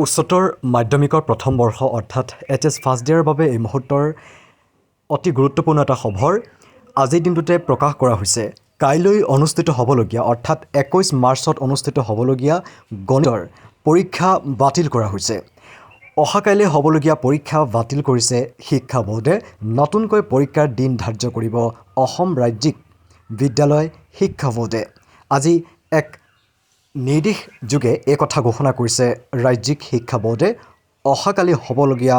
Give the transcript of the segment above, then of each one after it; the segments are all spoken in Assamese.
উচ্চতৰ মাধ্যমিকৰ প্ৰথম বৰ্ষ অৰ্থাৎ HS ফাৰ্ষ্ট ইয়াৰৰ বাবে এই মুহূৰ্তৰ অতি গুৰুত্বপূৰ্ণ এটা খবৰ আজিৰ দিনটোতে প্ৰকাশ কৰা হৈছে। কাইলৈ অনুষ্ঠিত হ'বলগীয়া অৰ্থাৎ 21 মাৰ্চত অনুষ্ঠিত হ'বলগীয়া গণিতৰ পৰীক্ষা বাতিল কৰা হৈছে। অহাকাইলৈ হ'বলগীয়া পৰীক্ষা বাতিল কৰিছে শিক্ষা বোৰ্ডে। নতুনকৈ পৰীক্ষাৰ দিন ধাৰ্য কৰিব অসম ৰাজ্যিক বিদ্যালয় শিক্ষা বোৰ্ডে। আজি এক নিৰ্দেশ যোগে এই কথা ঘোষণা কৰিছে ৰাজ্যিক শিক্ষা বোৰ্ডে। অহাকালি হ'বলগীয়া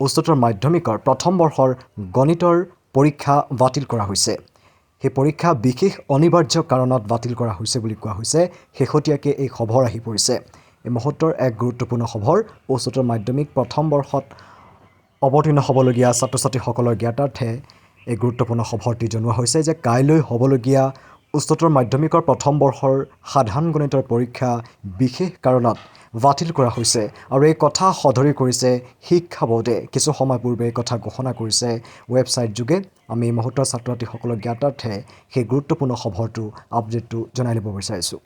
উচ্চতৰ মাধ্যমিকৰ প্ৰথম বৰ্ষৰ গণিতৰ পৰীক্ষা বাতিল কৰা হৈছে। সেই পৰীক্ষা বিশেষ অনিবাৰ্য কাৰণত বাতিল কৰা হৈছে বুলি কোৱা হৈছে। শেহতীয়াকৈ এই খবৰ আহি পৰিছে। এই মুহূৰ্তৰ এক গুৰুত্বপূৰ্ণ খবৰ। উচ্চতৰ মাধ্যমিক প্ৰথম বৰ্ষত অৱতীৰ্ণ হ'বলগীয়া ছাত্ৰ ছাত্ৰীসকলৰ জ্ঞাতাৰ্থে এই গুৰুত্বপূৰ্ণ খবৰটি জনোৱা হৈছে যে কাইলৈ হ'বলগীয়া উচ্চতৰ মাধ্যমিকৰ প্ৰথম বৰ্ষৰ সাধাৰণ গণিতৰ পৰীক্ষা বিশেষ কাৰণত বাতিল কৰা হৈছে আৰু এই কথা সদৰি কৰিছে শিক্ষা বোৰ্ডে। কিছু সময় পূৰ্বে এই কথা ঘোষণা কৰিছে ৱেবছাইট যোগে। আমি এই মুহূৰ্তৰ ছাত্ৰ ছাত্ৰীসকলৰ জ্ঞাতাৰ্থে সেই গুৰুত্বপূৰ্ণ খবৰটো আপডেটটো জনাই দিব বিচাৰিছোঁ।